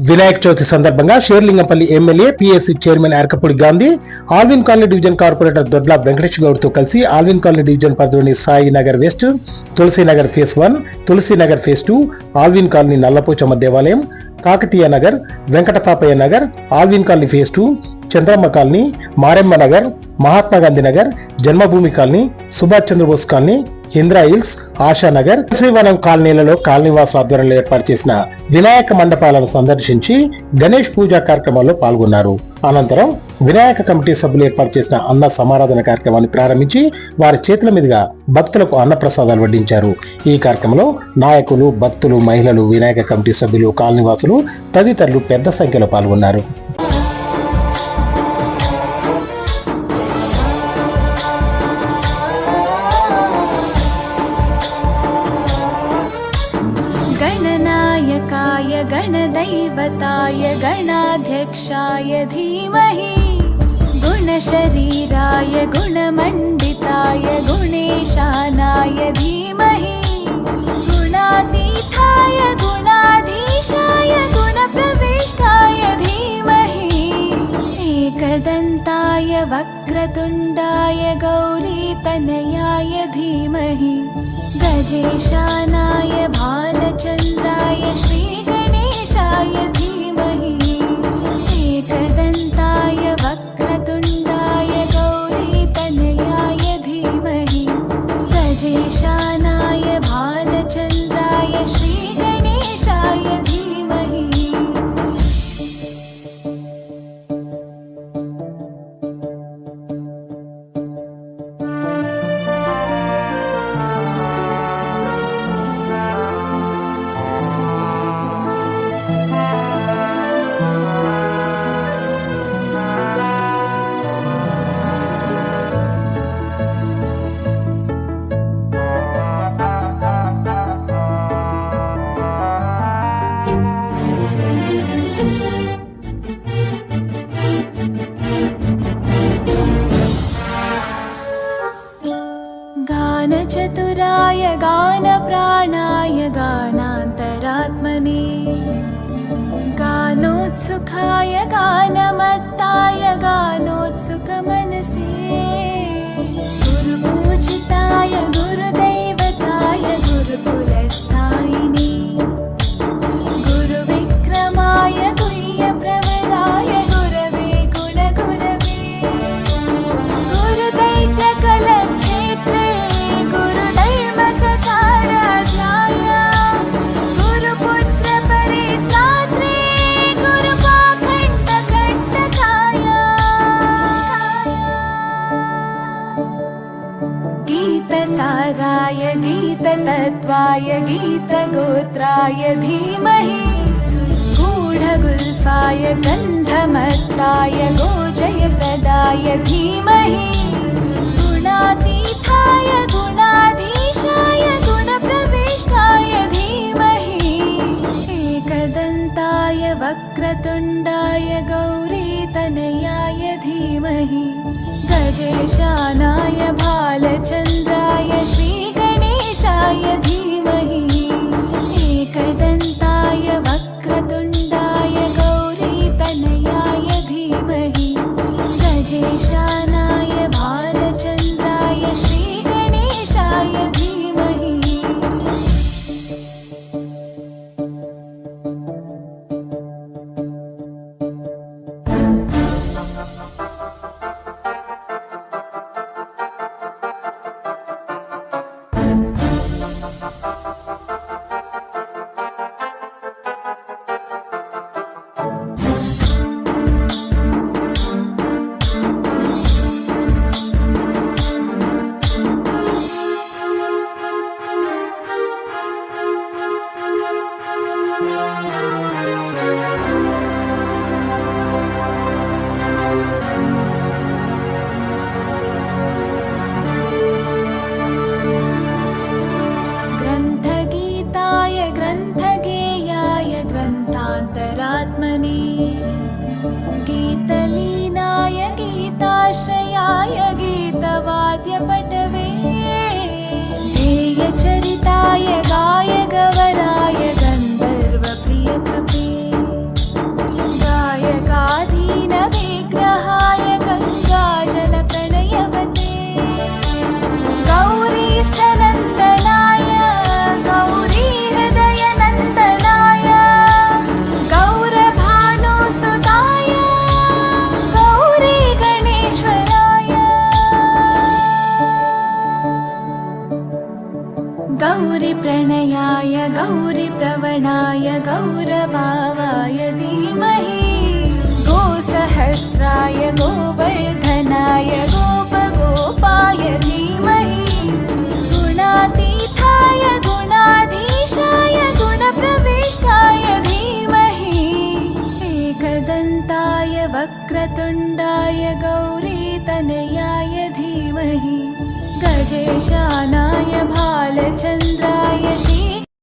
వినాయక చవితి సందర్భంగా Serilingampally MLA PSC chairman Arekapudi Gandhi Allwyn colony division corporator Dodla Venkatesh Goud తో కలిసి ఆల్విన్ కాలనీ డివిజన్ పరిధిలోని Sai Nagar west, Tulasinagar phase 1, Tulasinagar phase 2, Allwyn colony Nallapochamma దేవాలయం, Kakatiya Nagar, Venkatapapaiah Nagar, Allwyn colony phase 2, Chandramma colony, Maremma Nagar, Mahatma Gandhi Nagar, Janmabhoomi colony, Subhash Chandrabose colony, Indra hills, Ashanagar, Srivanam కాలనీలలో కాలనీవాసుల ఆధ్వర్యంలో ఏర్పాటు చేసిన వినాయక మండపాలను సందర్శించి గణేష్ పూజా కార్యక్రమాల్లో పాల్గొన్నారు. అనంతరం వినాయక కమిటీ సభ్యులు ఏర్పాటు చేసిన అన్న సమారాధన కార్యక్రమాన్ని ప్రారంభించి వారి చేతుల మీదుగా భక్తులకు అన్నప్రసాదాలు వడ్డించారు. ఈ కార్యక్రమంలో నాయకులు, భక్తులు, మహిళలు, వినాయక కమిటీ సభ్యులు, కాలనీవాసులు తదితరులు పెద్ద సంఖ్యలో పాల్గొన్నారు. गणनायकाय गणदैवताय गणाध्यक्षाय धीमहि गुणशरीराय गुणमण्डिताय गुणेशानाय धीमहि गुणातीताय गुणाधीशाय गुणप्रविष्टाय धीमहि एकदन्ताय वक्रतुण्डाय गौरीतनयाय धीमहि गजेशानाय भालचन्द्राय श्रीगणेशाय धीमहि एकदन्ताय वक्रतुण्डाय गौरीतनयाय धीमहि गजेशानाय भालचन्द्राय श्रीगणेशाय धीमहि। गानचतुराय गानप्राणाय गानान्तरात्मने गानोत्सुकाय गानमत्ताय गानोत्सुकमनसे गुरुपूजिताय गुरुदैवताय गुरुकुलस्थायिने गुरुविक्रमाय गुह्यप्रवराय गुरवे गुणगुरवे गुरुदैत्यकलक्षेत्रे गुरुधर्मसताराध्याय गुरुपुत्रपरित्रात्रे गुरुपाखण्डखण्डकाय गीतसाराय गीततत्त्वाय गीतगोत्राय धीमहि गूढगुल्फाय गन्धमत्ताय गोजयप्रदाय धीमहि गुणातीताय गुणाधीशाय गुणप्रविष्टाय धीमहि एकदन्ताय वक्रतुण्डाय गौरीतनयाय धीमहि गजेशानाय भालचन्द्राय श्रीगणेशाय धीमहि एकदन्ताय वक्रतुण्डाय गौरीतनयाय धीमहि गजेशानाय भालचन्द्राय श्रीगणेशाय धीमहि। ग्रन्थगीताय ग्रन्थगेयाय ग्रन्थान्तरात्मने गीतलीनाय गीताश्रयाय गीतवाद्यपटवे ध्येयचरिताय गायगवराय गन्धर्वप्रियकृपे गोवर्धनाय गोपगोपाय धीमहि गुणातीताय गुणाधीशाय गुणप्रविष्टाय धीमहि एकदन्ताय वक्रतुण्डाय गौरीतनयाय धीमहि गजेशानाय भालचन्द्राय